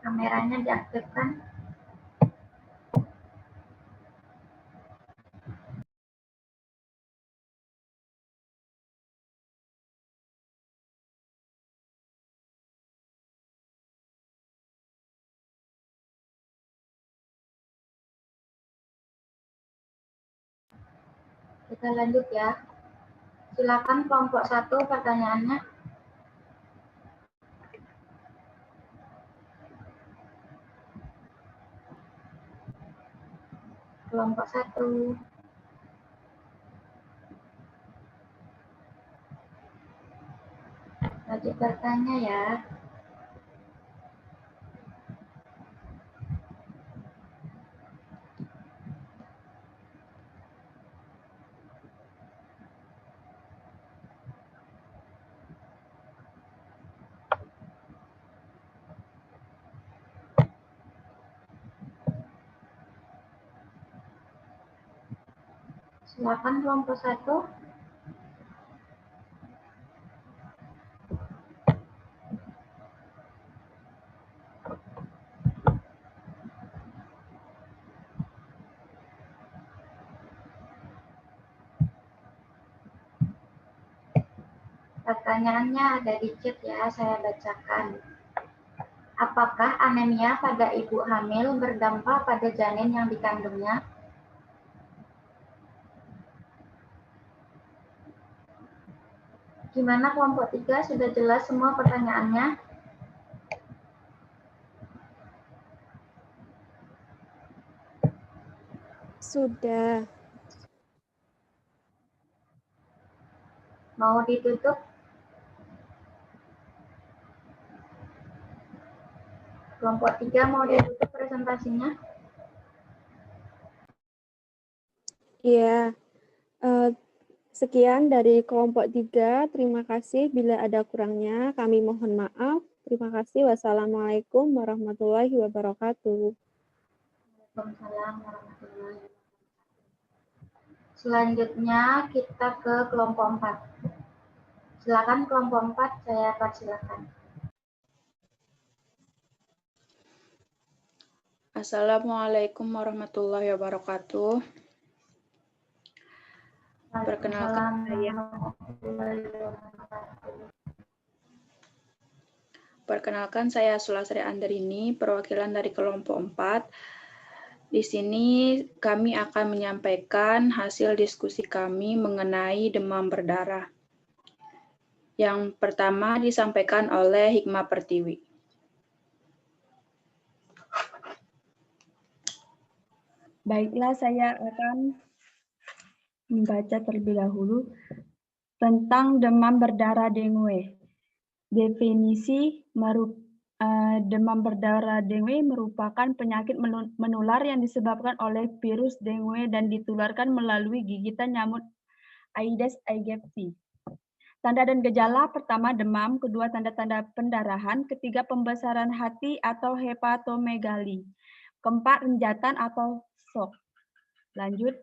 Kameranya diaktifkan. Kita lanjut ya. Silakan kelompok 1 pertanyaannya. Kelompok 1. Wajib bertanya ya. Silakan kelompok 1. Pertanyaannya ada di chat ya, saya bacakan. Apakah anemia pada ibu hamil berdampak pada janin yang dikandungnya? Gimana kelompok 3? Sudah jelas semua pertanyaannya? Sudah. Mau ditutup? Kelompok 3 mau ditutup presentasinya? Iya. Sekian dari kelompok 3. Terima kasih. Bila ada kurangnya, kami mohon maaf. Terima kasih. Wassalamualaikum warahmatullahi wabarakatuh. Waalaikumsalam warahmatullahi wabarakatuh. Selanjutnya kita ke kelompok 4. Silakan kelompok 4, saya persilakan. Assalamualaikum warahmatullahi wabarakatuh. Perkenalkan saya Sulasri Andrini, perwakilan dari kelompok 4. Di sini kami akan menyampaikan hasil diskusi kami mengenai demam berdarah. Yang pertama disampaikan oleh Hikmah Pertiwi. Baiklah, saya akan membaca terlebih dahulu tentang demam berdarah dengue. Definisi demam berdarah dengue merupakan penyakit menular yang disebabkan oleh virus dengue dan ditularkan melalui gigitan nyamuk Aedes aegypti. Tanda dan gejala: pertama demam, kedua tanda-tanda pendarahan, ketiga pembesaran hati atau hepatomegali, keempat renjatan atau shock. Lanjut.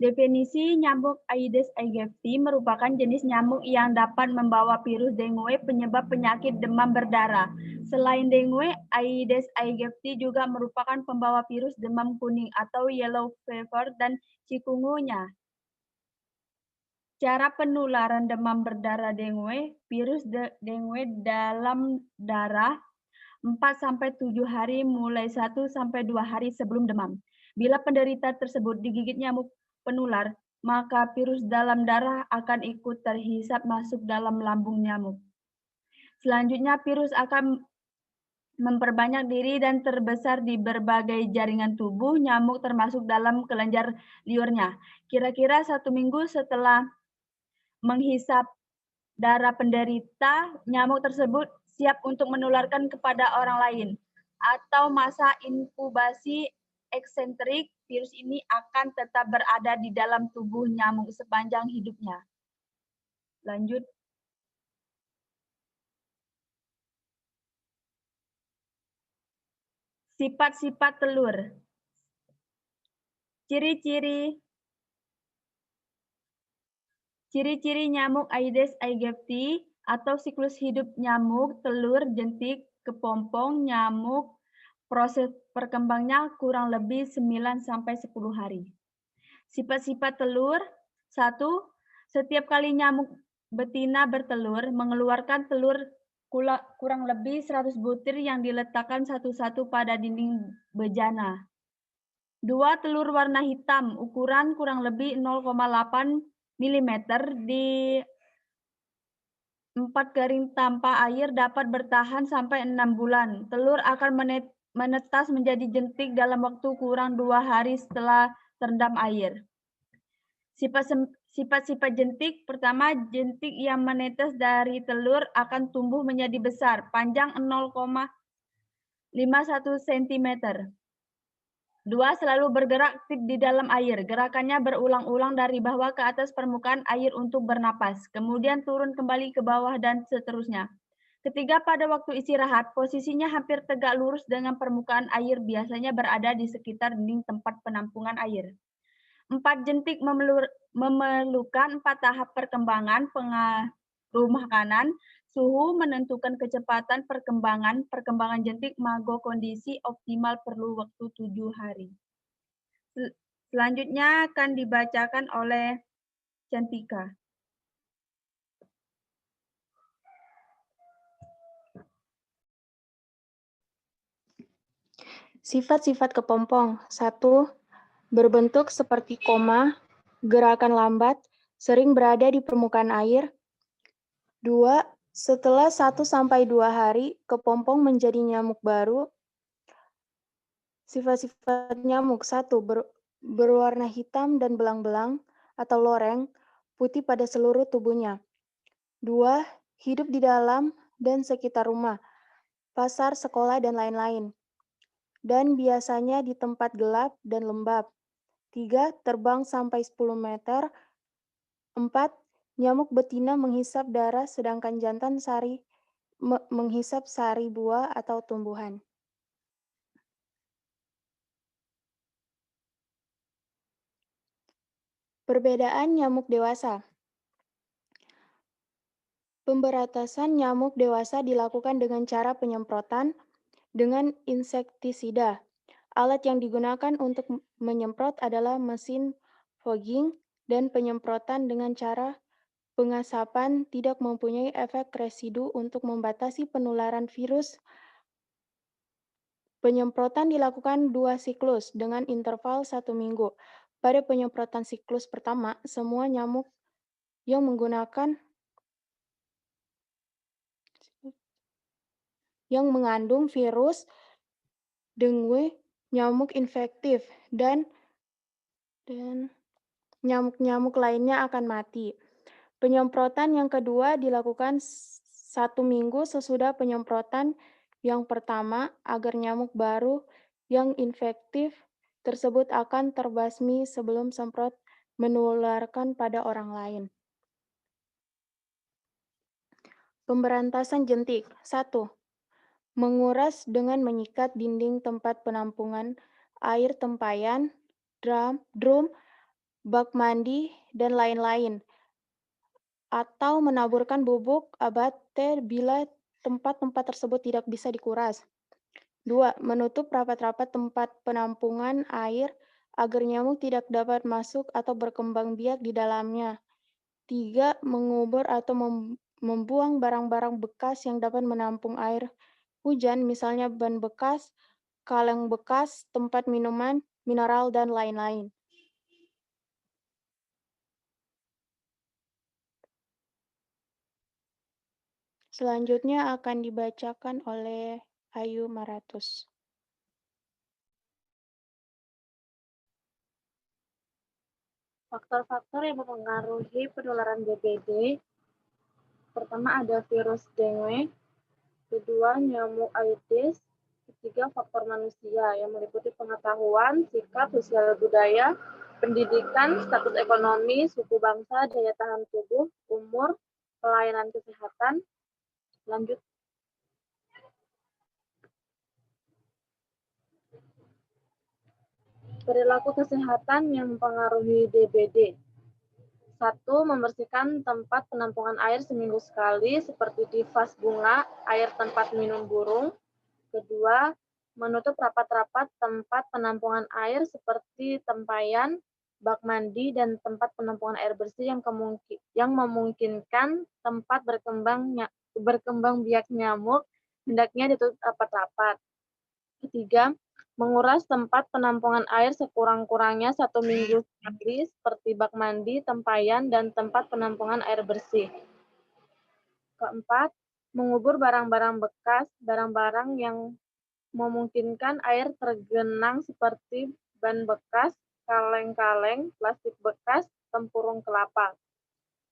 Definisi nyamuk Aedes aegypti merupakan jenis nyamuk yang dapat membawa virus dengue penyebab penyakit demam berdarah. Selain dengue, Aedes aegypti juga merupakan pembawa virus demam kuning atau yellow fever dan chikungunya. Cara penularan demam berdarah dengue: virus dengue dalam darah 4-7 hari mulai 1-2 hari sebelum demam. Bila penderita tersebut digigit nyamuk penular, maka virus dalam darah akan ikut terhisap masuk dalam lambung nyamuk. Selanjutnya, virus akan memperbanyak diri dan terbesar di berbagai jaringan tubuh nyamuk termasuk dalam kelenjar liurnya. Kira-kira 1 minggu setelah menghisap darah penderita, nyamuk tersebut siap untuk menularkan kepada orang lain. Atau masa inkubasi eksentrik, virus ini akan tetap berada di dalam tubuh nyamuk sepanjang hidupnya. Lanjut. Sifat-sifat telur. Ciri-ciri nyamuk Aedes aegypti atau siklus hidup nyamuk, telur, jentik, kepompong, nyamuk, proses perkembangnya kurang lebih 9-10 hari. Sifat-sifat telur, 1. Setiap kali nyamuk betina bertelur, mengeluarkan telur kurang lebih 100 butir yang diletakkan satu-satu pada dinding bejana. 2. Telur warna hitam, ukuran kurang lebih 0,8 mm di 4 kering tanpa air dapat bertahan sampai 6 bulan. Telur akan menetas menjadi jentik dalam waktu kurang 2 hari setelah terendam air. Sifat-sifat jentik, pertama, jentik yang menetas dari telur akan tumbuh menjadi besar, panjang 0,51 cm. 2. Selalu bergerak aktif di dalam air. Gerakannya berulang-ulang dari bawah ke atas permukaan air untuk bernapas, kemudian turun kembali ke bawah dan seterusnya. Ketiga, pada waktu istirahat, posisinya hampir tegak lurus dengan permukaan air, biasanya berada di sekitar dinding tempat penampungan air. 4. Jentik memerlukan 4 tahap perkembangan, pengaruh makanan, suhu menentukan kecepatan perkembangan jentik, mago kondisi optimal perlu waktu 7 hari. Selanjutnya akan dibacakan oleh Cantika. Sifat-sifat kepompong. 1. Berbentuk seperti koma, gerakan lambat, sering berada di permukaan air. 2. Setelah 1-2 hari, kepompong menjadi nyamuk baru. Sifat-sifat nyamuk. 1. Berwarna hitam dan belang-belang atau loreng, putih pada seluruh tubuhnya. 2. Hidup di dalam dan sekitar rumah, pasar, sekolah, dan lain-lain. Dan biasanya di tempat gelap dan lembab. 3. Terbang sampai 10 meter. 4. Nyamuk betina menghisap darah sedangkan jantan menghisap sari buah atau tumbuhan. Perbedaan nyamuk dewasa. Pemberantasan nyamuk dewasa dilakukan dengan cara penyemprotan dengan insektisida. Alat yang digunakan untuk menyemprot adalah mesin fogging, dan penyemprotan dengan cara pengasapan tidak mempunyai efek residu untuk membatasi penularan virus. Penyemprotan dilakukan 2 siklus dengan interval 1 minggu. Pada penyemprotan siklus pertama, semua nyamuk yang mengandung virus dengue, nyamuk infektif, dan nyamuk-nyamuk lainnya akan mati. Penyemprotan yang kedua dilakukan 1 minggu sesudah penyemprotan yang pertama agar nyamuk baru yang infektif tersebut akan terbasmi sebelum semprot menularkan pada orang lain. Pemberantasan jentik. 1. Menguras dengan menyikat dinding tempat penampungan air tempayan, drum, bak mandi, dan lain-lain. Atau menaburkan bubuk abate bila tempat-tempat tersebut tidak bisa dikuras. 2. Menutup rapat-rapat tempat penampungan air agar nyamuk tidak dapat masuk atau berkembang biak di dalamnya. 3. Mengubur atau membuang barang-barang bekas yang dapat menampung air hujan, misalnya ban bekas, kaleng bekas, tempat minuman, mineral, dan lain-lain. Selanjutnya akan dibacakan oleh Ayu Maratus. Faktor-faktor yang mempengaruhi penularan DBD. Pertama ada virus dengue, kedua nyamuk Aedes, ketiga faktor manusia yang meliputi pengetahuan, sikap, sosial budaya, pendidikan, status ekonomi, suku bangsa, daya tahan tubuh, umur, pelayanan kesehatan. Lanjut. Perilaku kesehatan yang mempengaruhi DBD. 1. Membersihkan tempat penampungan air seminggu sekali, seperti di vas bunga, air tempat minum burung. Kedua, menutup rapat-rapat tempat penampungan air seperti tempayan, bak mandi, dan tempat penampungan air bersih yang memungkinkan tempat berkembang biak nyamuk, hendaknya ditutup rapat-rapat. Ketiga, menguras tempat penampungan air sekurang-kurangnya 1 minggu sekali, seperti bak mandi, tempayan, dan tempat penampungan air bersih. Keempat, mengubur barang-barang bekas, barang-barang yang memungkinkan air tergenang seperti ban bekas, kaleng-kaleng, plastik bekas, tempurung kelapa.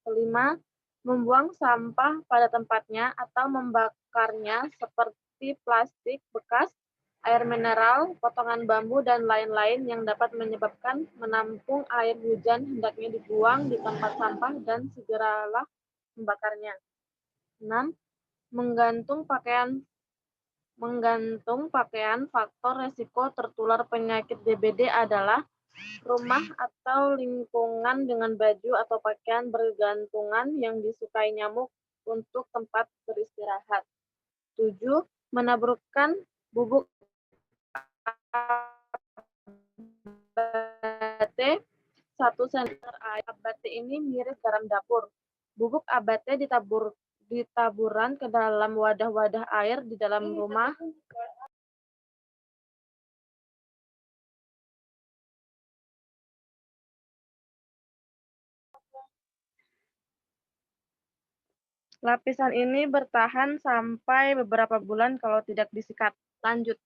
Kelima, membuang sampah pada tempatnya atau membakarnya seperti plastik bekas, air mineral, potongan bambu, dan lain-lain yang dapat menyebabkan menampung air hujan hendaknya dibuang di tempat sampah dan segeralah membakarnya. 6. Menggantung pakaian faktor resiko tertular penyakit DBD adalah rumah atau lingkungan dengan baju atau pakaian bergantungan yang disukai nyamuk untuk tempat beristirahat. 7. Menaburkan bubuk abate 1 cm air. Abate ini mirip garam dapur. Bubuk abate ditaburan ke dalam wadah-wadah air di dalam rumah. Lapisan ini bertahan sampai beberapa bulan kalau tidak disikat. Lanjut.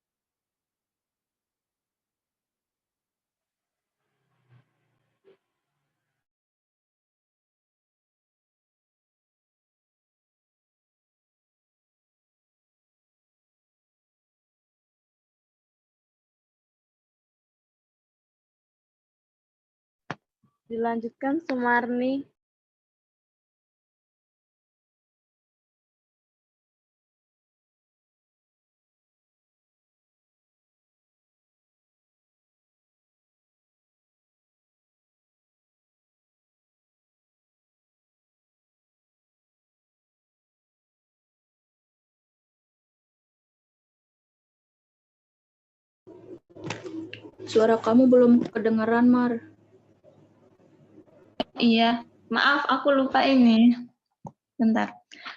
Dilanjutkan Sumarni. Suara kamu belum kedengeran, Mar. Iya, maaf aku lupa ini. Bentar.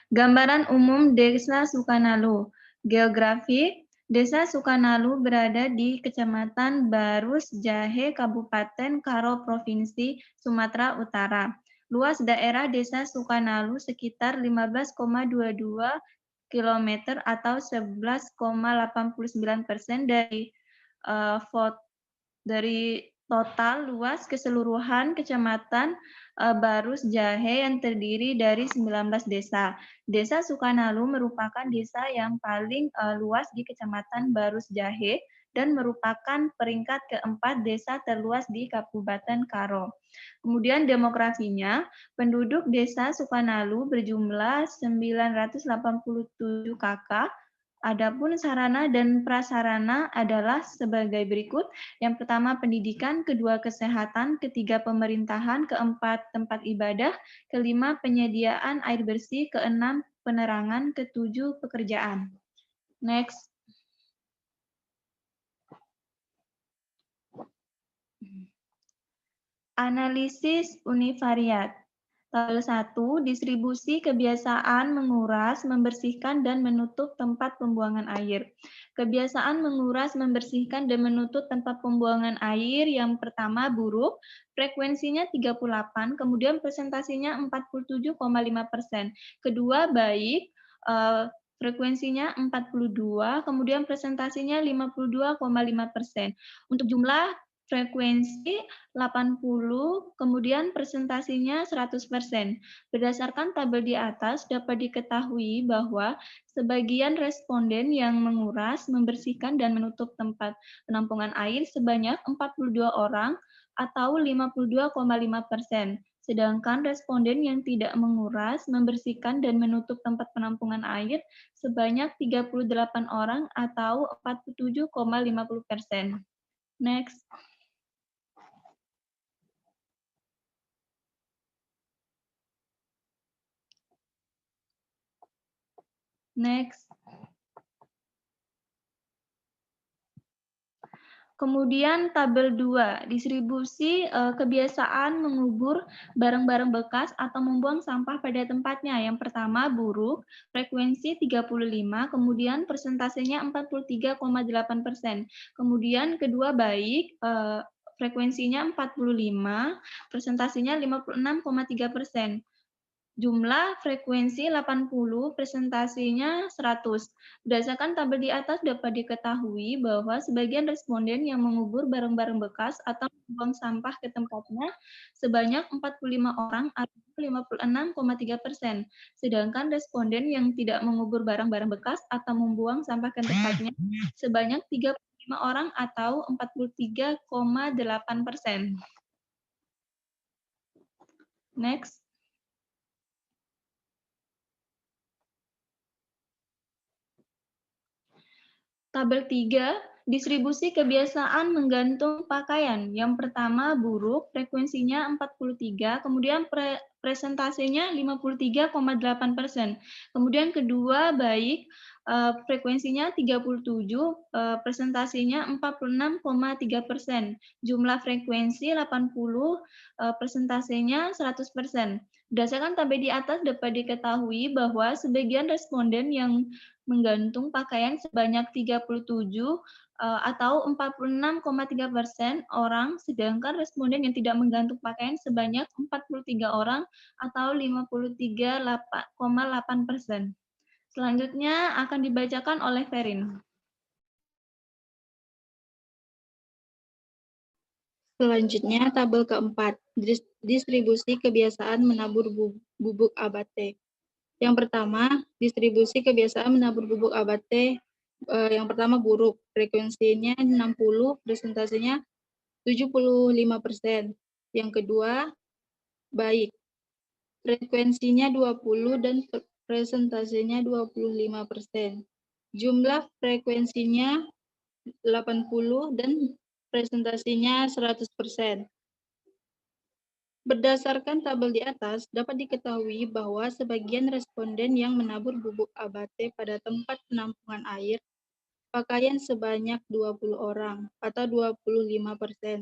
Gambaran umum Desa Sukanalu. Geografi, Desa Sukanalu berada di Kecamatan Barus Jahe, Kabupaten Karo, Provinsi Sumatera Utara. Luas daerah Desa Sukanalu sekitar 15,22 km atau 11,89% dari total luas keseluruhan Kecamatan Barus Jahe yang terdiri dari 19 desa. Desa Sukanalu merupakan desa yang paling luas di Kecamatan Barus Jahe dan merupakan peringkat keempat desa terluas di Kabupaten Karo. Kemudian demografinya, penduduk Desa Sukanalu berjumlah 987 kakak. Adapun sarana dan prasarana adalah sebagai berikut. Yang pertama pendidikan, kedua kesehatan, ketiga pemerintahan, keempat tempat ibadah, kelima penyediaan air bersih, keenam penerangan, ketujuh pekerjaan. Next. Analisis univariat. Tabel 1, distribusi kebiasaan menguras, membersihkan, dan menutup tempat pembuangan air. Kebiasaan menguras, membersihkan, dan menutup tempat pembuangan air yang pertama buruk, frekuensinya 38, kemudian presentasinya 47,5%. Kedua baik, frekuensinya 42, kemudian presentasinya 52,5%. Untuk jumlah frekuensi 80, kemudian presentasinya 100%. Berdasarkan tabel di atas, dapat diketahui bahwa sebagian responden yang menguras, membersihkan, dan menutup tempat penampungan air sebanyak 42 orang atau 52,5%. Sedangkan responden yang tidak menguras, membersihkan, dan menutup tempat penampungan air sebanyak 38 orang atau 47,50%. Next. Next. Kemudian tabel 2, distribusi kebiasaan mengubur barang-barang bekas atau membuang sampah pada tempatnya. Yang pertama buruk, frekuensi 35, kemudian persentasenya 43,8%. Kemudian kedua baik, frekuensinya 45, presentasinya 56,3%. Jumlah frekuensi 80, presentasinya 100. Berdasarkan tabel di atas dapat diketahui bahwa sebagian responden yang mengubur barang-barang bekas atau membuang sampah ke tempatnya sebanyak 45 orang atau 56,3%. Sedangkan responden yang tidak mengubur barang-barang bekas atau membuang sampah ke tempatnya sebanyak 35 orang atau 43,8%. Next. Tabel 3, distribusi kebiasaan menggantung pakaian. Yang pertama buruk, frekuensinya 43, kemudian presentasinya 53,8%. Kemudian kedua baik, frekuensinya 37, presentasinya 46,3%. Jumlah frekuensi 80, presentasinya 100%. Berdasarkan tabel di atas dapat diketahui bahwa sebagian responden yang menggantung pakaian sebanyak 37 atau 46,3% orang, sedangkan responden yang tidak menggantung pakaian sebanyak 43 orang atau 53,8%. Selanjutnya akan dibacakan oleh Ferin. Selanjutnya tabel keempat, distribusi kebiasaan menabur bubuk abate. Yang pertama, distribusi kebiasaan menabur bubuk abate. Yang pertama buruk, frekuensinya 60, presentasinya 75%. Yang kedua, baik, frekuensinya 20 dan presentasinya 25%. Jumlah frekuensinya 80 dan presentasinya 100%. Berdasarkan tabel di atas, dapat diketahui bahwa sebagian responden yang menabur bubuk abate pada tempat penampungan air pakaian sebanyak 20 orang atau 25%.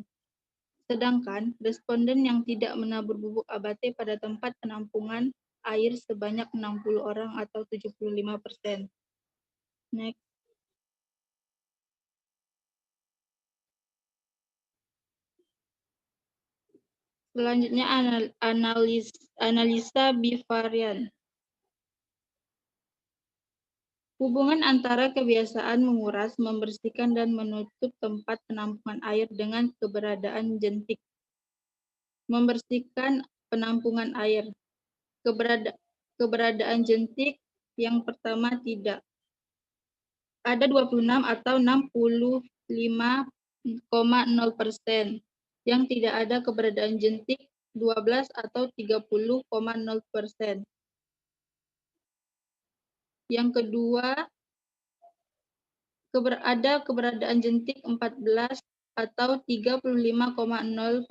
Sedangkan responden yang tidak menabur bubuk abate pada tempat penampungan air sebanyak 60 orang atau 75%. Next. Selanjutnya analisa bivarian. Hubungan antara kebiasaan menguras, membersihkan, dan menutup tempat penampungan air dengan keberadaan jentik. Membersihkan penampungan air. Keberadaan jentik yang pertama tidak. Ada 26 atau 65,0%. Yang tidak ada keberadaan jentik 12 atau 30,0%. Yang kedua, ada keberadaan jentik 14 atau 35,0%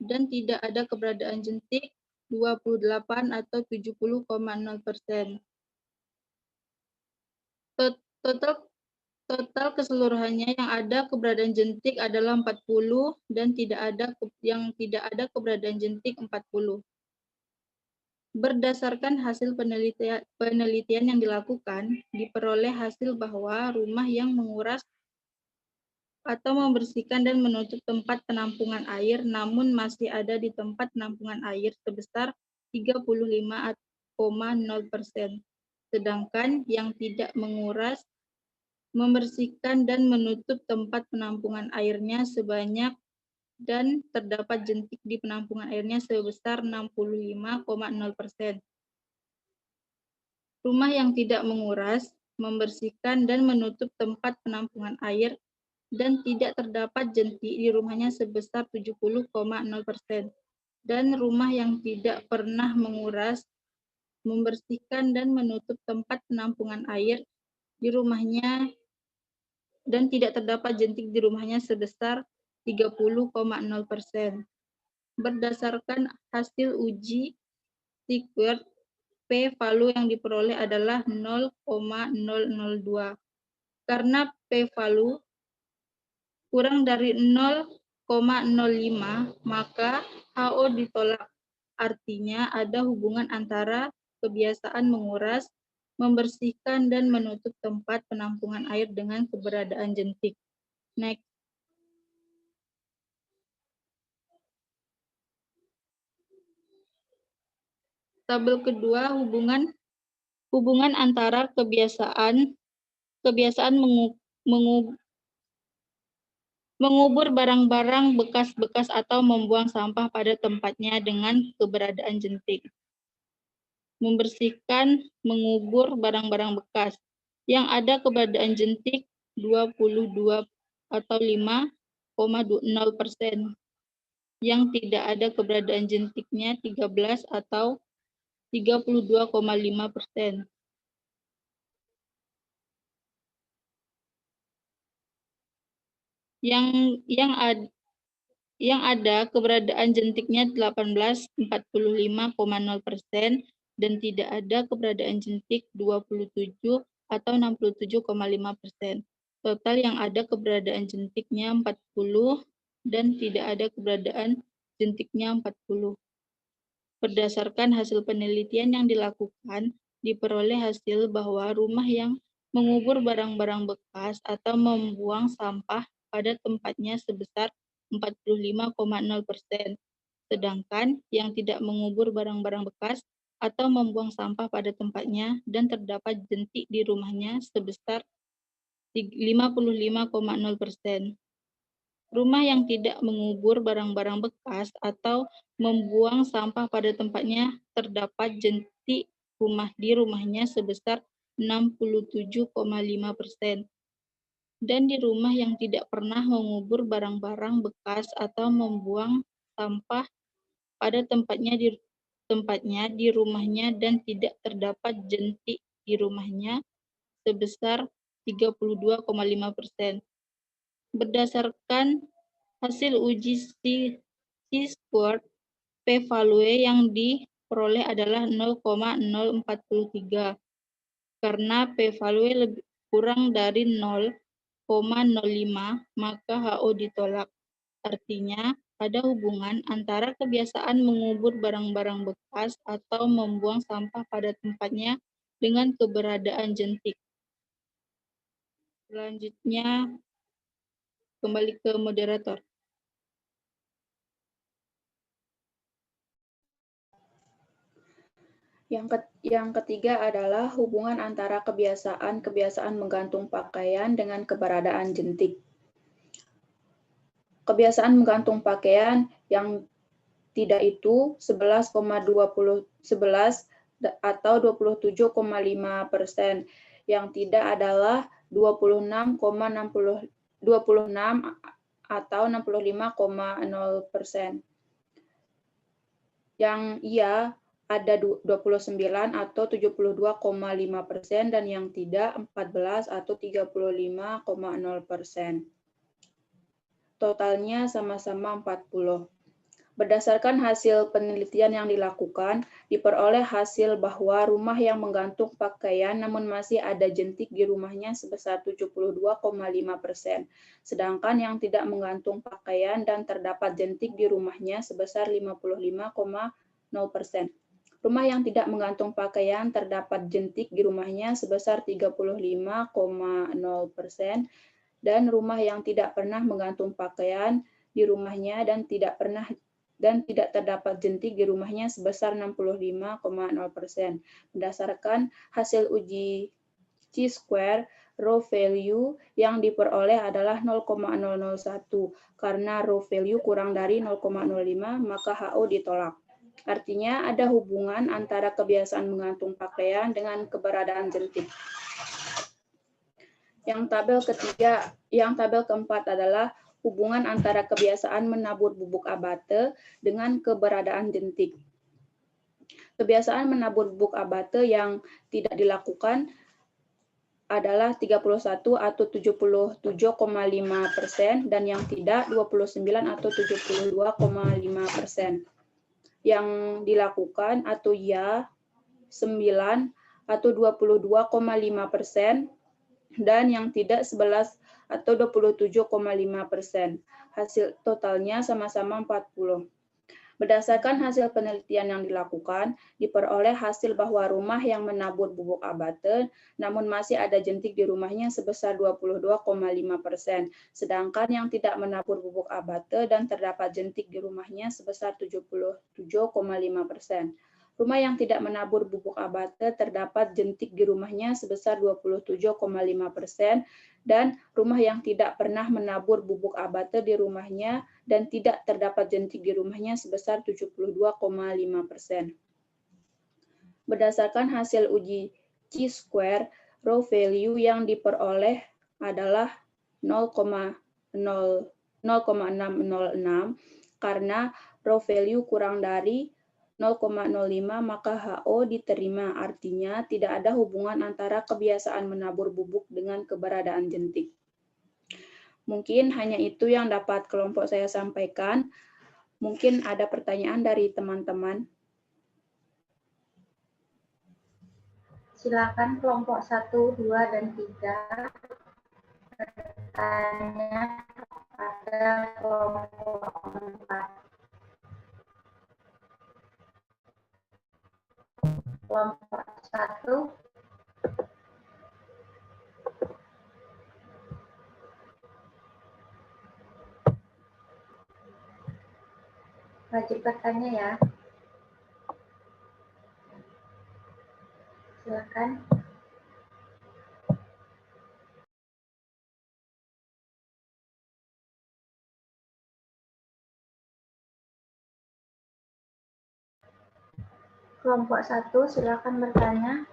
dan tidak ada keberadaan jentik 28 atau 70,0%. Total keseluruhannya yang ada keberadaan jentik adalah 40 dan yang tidak ada keberadaan jentik 40. Berdasarkan hasil penelitian yang dilakukan, diperoleh hasil bahwa rumah yang menguras atau membersihkan dan menutup tempat penampungan air namun masih ada di tempat penampungan air sebesar 35,0%. Sedangkan yang tidak menguras, membersihkan dan menutup tempat penampungan airnya sebanyak dan terdapat jentik di penampungan airnya sebesar 65,0%. Rumah yang tidak menguras, membersihkan dan menutup tempat penampungan air dan tidak terdapat jentik di rumahnya sebesar 70,0%. Dan rumah yang tidak pernah menguras, membersihkan dan menutup tempat penampungan air di rumahnya dan tidak terdapat jentik di rumahnya sebesar 30,0%. Berdasarkan hasil uji Siquard P value yang diperoleh adalah 0,002. Karena P value kurang dari 0,05, maka HO ditolak. Artinya ada hubungan antara kebiasaan menguras, membersihkan, dan menutup tempat penampungan air dengan keberadaan jentik. Next. Tabel kedua, hubungan antara kebiasaan mengubur barang-barang bekas-bekas atau membuang sampah pada tempatnya dengan keberadaan jentik. Membersihkan, mengubur barang-barang bekas. Yang ada keberadaan jentik 22 atau 5,0%. Yang tidak ada keberadaan jentiknya 13 atau 32,5%. Yang ada keberadaan jentiknya 18, 45,0%, dan tidak ada keberadaan jentik 27 atau 67,5%. Total yang ada keberadaan jentiknya 40 dan tidak ada keberadaan jentiknya 40. Berdasarkan hasil penelitian yang dilakukan, diperoleh hasil bahwa rumah yang mengubur barang-barang bekas atau membuang sampah pada tempatnya sebesar 45,0%, sedangkan yang tidak mengubur barang-barang bekas atau membuang sampah pada tempatnya dan terdapat jentik di rumahnya sebesar 55,0%. Rumah yang tidak mengubur barang-barang bekas atau membuang sampah pada tempatnya terdapat jentik di rumahnya sebesar 67,5%. Dan di rumah yang tidak pernah mengubur barang-barang bekas atau membuang sampah pada tempatnya di rumahnya dan tidak terdapat jentik di rumahnya sebesar 32,5%. Berdasarkan hasil uji C-squared, P-value yang diperoleh adalah 0,043. Karena P-value lebih kurang dari 0,05, maka HO ditolak. Artinya, ada hubungan antara kebiasaan mengubur barang-barang bekas atau membuang sampah pada tempatnya dengan keberadaan jentik. Selanjutnya, kembali ke moderator. Yang ketiga adalah hubungan antara kebiasaan menggantung pakaian dengan keberadaan jentik. Kebiasaan menggantung pakaian yang tidak itu 11,11 atau 27,5%. Yang tidak adalah 26 atau 65,0%. Yang iya ada 29 atau 72,5% dan yang tidak 14 atau 35,0%. Totalnya sama-sama 40. Berdasarkan hasil penelitian yang dilakukan, diperoleh hasil bahwa rumah yang menggantung pakaian namun masih ada jentik di rumahnya sebesar 72,5%, sedangkan yang tidak menggantung pakaian dan terdapat jentik di rumahnya sebesar 55,0%. Rumah yang tidak menggantung pakaian terdapat jentik di rumahnya sebesar 35,0%, dan rumah yang tidak pernah menggantung pakaian di rumahnya dan tidak terdapat jentik di rumahnya sebesar 65,0%. Berdasarkan hasil uji C-square, raw value yang diperoleh adalah 0,001. Karena raw value kurang dari 0,05, maka HO ditolak. Artinya ada hubungan antara kebiasaan menggantung pakaian dengan keberadaan jentik. Yang tabel keempat adalah hubungan antara kebiasaan menabur bubuk abate dengan keberadaan jentik. Kebiasaan menabur bubuk abate yang tidak dilakukan adalah 31 atau 77,5% dan yang tidak 29 atau 72,5%. Yang dilakukan atau ya atau 22,5%, dan yang tidak 11 atau 27,5%. Hasil totalnya sama-sama 40. Berdasarkan hasil penelitian yang dilakukan, diperoleh hasil bahwa rumah yang menabur bubuk abate, namun masih ada jentik di rumahnya sebesar 22,5%, sedangkan yang tidak menabur bubuk abate dan terdapat jentik di rumahnya sebesar 77,5%. Rumah yang tidak menabur bubuk abate terdapat jentik di rumahnya sebesar 27,5%, dan rumah yang tidak pernah menabur bubuk abate di rumahnya dan tidak terdapat jentik di rumahnya sebesar 72,5%. Berdasarkan hasil uji chi-square, raw value yang diperoleh adalah 0,606 karena raw value kurang dari 0,05 maka HO diterima, artinya tidak ada hubungan antara kebiasaan menabur bubuk dengan keberadaan jentik. Mungkin hanya itu yang dapat kelompok saya sampaikan. Mungkin ada pertanyaan dari teman-teman. Silakan kelompok 1, 2, dan 3 bertanya kepada kelompok 4. Kelompok 1. Wajib bertanya ya. Silakan. Kelompok 1, silakan bertanya.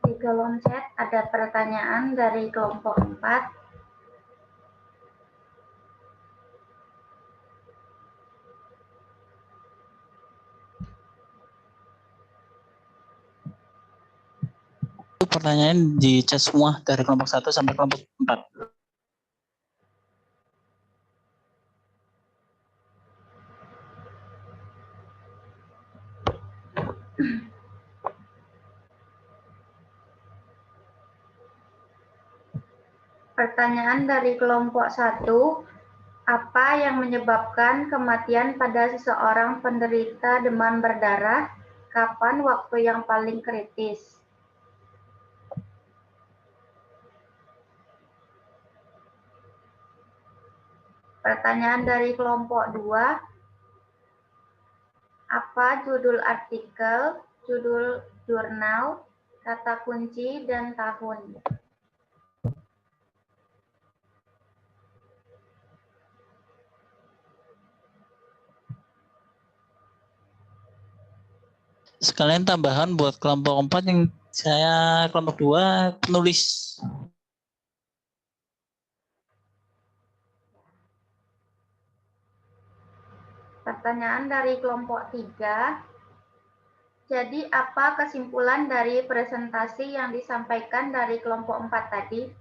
Di kolom chat ada pertanyaan dari kelompok 4. Pertanyaan di chat semua dari kelompok 1 sampai kelompok 4. Pertanyaan dari kelompok 1, apa yang menyebabkan kematian pada seseorang penderita demam berdarah? Kapan waktu yang paling kritis? Pertanyaan dari kelompok 2, apa judul artikel, judul jurnal, kata kunci, dan tahun? Sekalian tambahan buat kelompok 4 yang saya kelompok 2 penulis. Pertanyaan dari kelompok 3. Jadi apa kesimpulan dari presentasi yang disampaikan dari kelompok 4 tadi?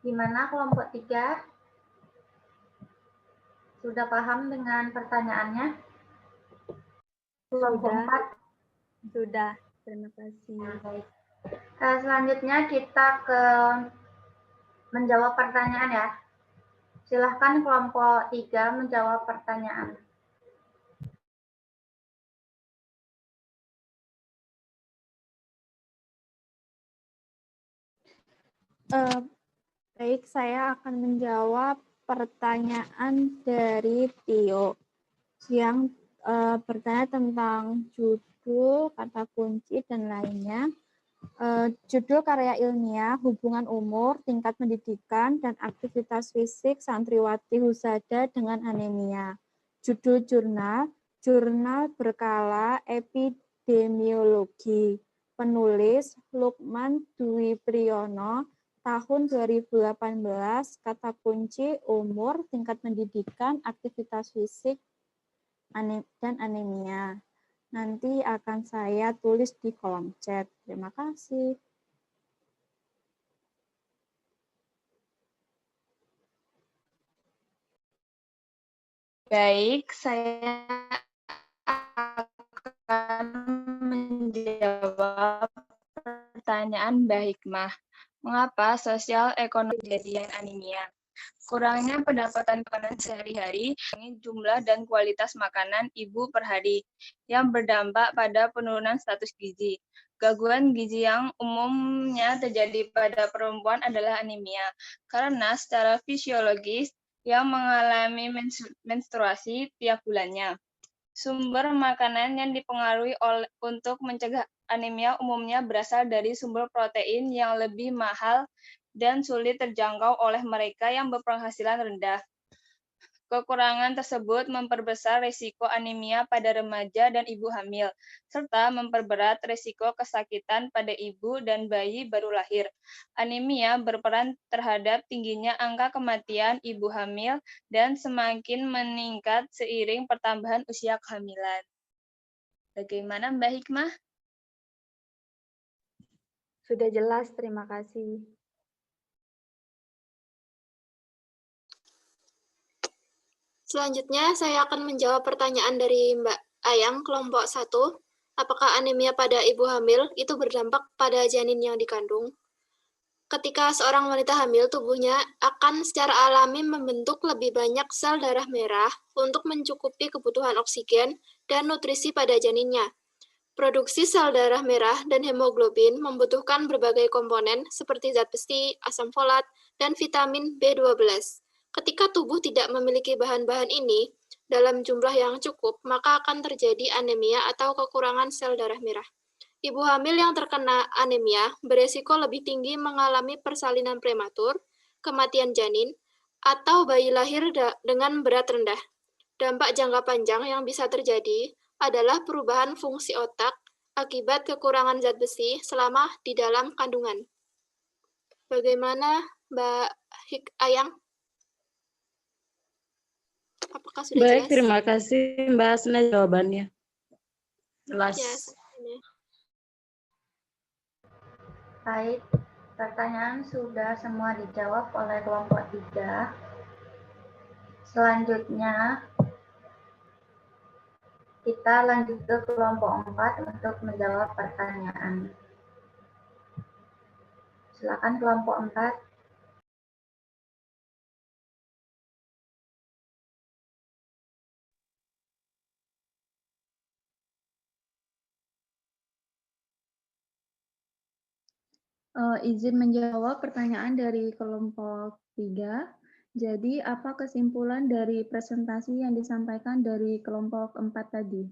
Gimana kelompok 3? Sudah paham dengan pertanyaannya? Kelompok 4? Sudah, terima kasih. Baik. Selanjutnya kita ke menjawab pertanyaan ya. Silahkan kelompok 3 menjawab pertanyaan. Baik, saya akan menjawab pertanyaan dari Tio yang bertanya tentang judul, kata kunci, dan lainnya. Judul karya ilmiah, hubungan umur, tingkat pendidikan, dan aktivitas fisik santriwati Husada dengan anemia. Judul jurnal, jurnal berkala epidemiologi. Penulis Lukman Dwi Priyono, tahun 2018, kata kunci umur, tingkat pendidikan, aktivitas fisik, dan anemia. Nanti akan saya tulis di kolom chat. Terima kasih. Baik, saya akan menjawab pertanyaan Mbak Hikmah. Mengapa sosial ekonomi kejadian anemia? Kurangnya pendapatan makanan sehari-hari, jumlah dan kualitas makanan ibu per hari, yang berdampak pada penurunan status gizi. Gangguan gizi yang umumnya terjadi pada perempuan adalah anemia, karena secara fisiologis yang mengalami menstruasi tiap bulannya. Sumber makanan yang dipengaruhi untuk mencegah anemia umumnya berasal dari sumber protein yang lebih mahal dan sulit terjangkau oleh mereka yang berpenghasilan rendah. Kekurangan tersebut memperbesar risiko anemia pada remaja dan ibu hamil, serta memperberat risiko kesakitan pada ibu dan bayi baru lahir. Anemia berperan terhadap tingginya angka kematian ibu hamil dan semakin meningkat seiring pertambahan usia kehamilan. Bagaimana Mbak Hikmah? Sudah jelas, terima kasih. Selanjutnya, saya akan menjawab pertanyaan dari Mbak Ayang, kelompok 1. Apakah anemia pada ibu hamil itu berdampak pada janin yang dikandung? Ketika seorang wanita hamil, tubuhnya akan secara alami membentuk lebih banyak sel darah merah untuk mencukupi kebutuhan oksigen dan nutrisi pada janinnya. Produksi sel darah merah dan hemoglobin membutuhkan berbagai komponen seperti zat besi, asam folat, dan vitamin B12. Ketika tubuh tidak memiliki bahan-bahan ini dalam jumlah yang cukup, maka akan terjadi anemia atau kekurangan sel darah merah. Ibu hamil yang terkena anemia beresiko lebih tinggi mengalami persalinan prematur, kematian janin, atau bayi lahir dengan berat rendah. Dampak jangka panjang yang bisa terjadi adalah perubahan fungsi otak akibat kekurangan zat besi selama di dalam kandungan. Bagaimana Mbak Ayang? Apakah sudah Baik, jelas? terima kasih Mbak Asna jawabannya. Jelas. Ya, Baik, pertanyaan sudah semua dijawab oleh kelompok 3. Selanjutnya, kita lanjut ke kelompok 4 untuk menjawab pertanyaan. Silakan kelompok 4. Izin menjawab pertanyaan dari kelompok 3. Jadi, apa kesimpulan dari presentasi yang disampaikan dari kelompok 4 tadi?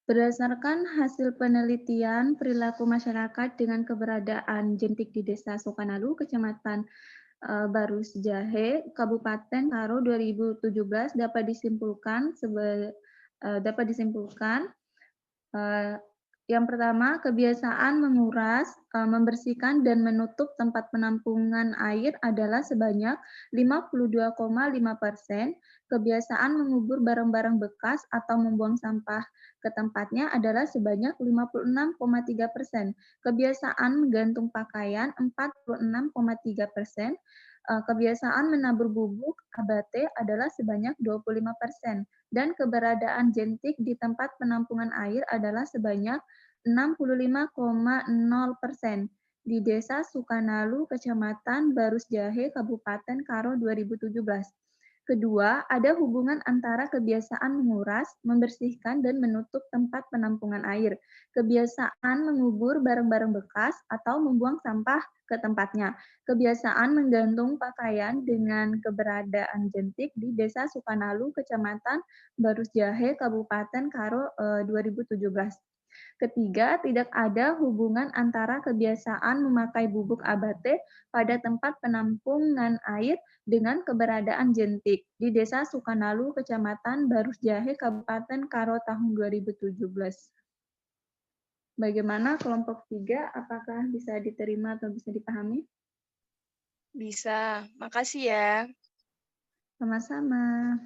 Berdasarkan hasil penelitian perilaku masyarakat dengan keberadaan jentik di Desa Sukanalu, Kecamatan Barusjahe, Kabupaten Karo 2017 dapat disimpulkan yang pertama, kebiasaan menguras, membersihkan dan menutup tempat penampungan air adalah sebanyak 52,5%. Kebiasaan mengubur barang-barang bekas atau membuang sampah ke tempatnya adalah sebanyak 56,3%. Kebiasaan menggantung pakaian 46,3%. Kebiasaan menabur bubuk abate adalah sebanyak 25%. Dan keberadaan jentik di tempat penampungan air adalah sebanyak 65,0% di Desa Sukanalu, Kecamatan Barusjahe, Kabupaten Karo 2017. Kedua, ada hubungan antara kebiasaan menguras, membersihkan, dan menutup tempat penampungan air, kebiasaan mengubur barang-barang bekas atau membuang sampah ke tempatnya, kebiasaan menggantung pakaian dengan keberadaan jentik di Desa Sukanalu, Kecamatan Barusjahe, Kabupaten Karo 2017. Ketiga, tidak ada hubungan antara kebiasaan memakai bubuk abate pada tempat penampungan air dengan keberadaan jentik di Desa Sukanalu, Kecamatan Barusjahe, Kabupaten Karo tahun 2017. Bagaimana kelompok 3? Apakah bisa diterima atau bisa dipahami? Bisa, makasih ya. Sama-sama.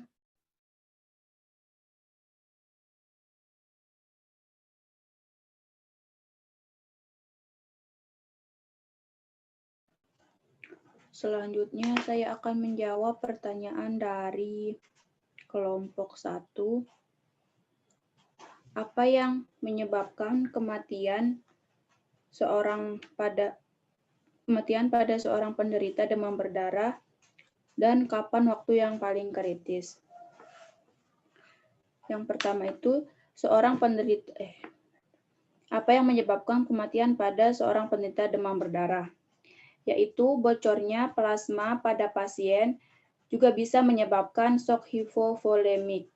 Selanjutnya saya akan menjawab pertanyaan dari kelompok 1. Apa yang menyebabkan kematian pada seorang penderita demam berdarah dan kapan waktu yang paling kritis? Yang pertama itu apa yang menyebabkan kematian pada seorang penderita demam berdarah? Yaitu bocornya plasma pada pasien juga bisa menyebabkan shock hipovolemik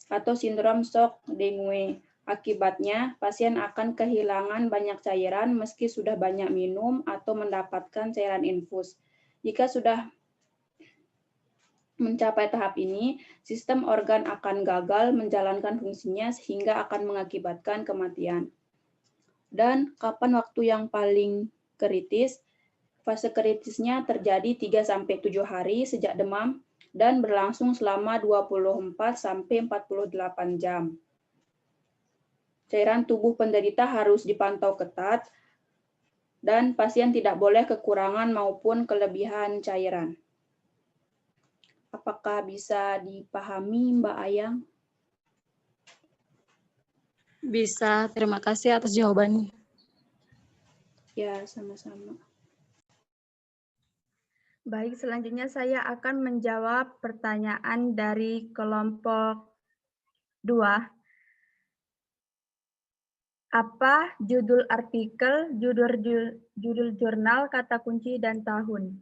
atau sindrom shock dengue. Akibatnya, pasien akan kehilangan banyak cairan meski sudah banyak minum atau mendapatkan cairan infus. Jika sudah mencapai tahap ini, sistem organ akan gagal menjalankan fungsinya sehingga akan mengakibatkan kematian. Dan kapan waktu yang paling kritis? Fase kritisnya terjadi 3-7 hari sejak demam dan berlangsung selama 24-48 jam. Cairan tubuh penderita harus dipantau ketat dan pasien tidak boleh kekurangan maupun kelebihan cairan. Apakah bisa dipahami, Mbak Ayang? Bisa, terima kasih atas jawabannya. Ya, sama-sama. Baik, selanjutnya saya akan menjawab pertanyaan dari kelompok 2. Apa judul artikel, judul jurnal, kata kunci, dan tahun?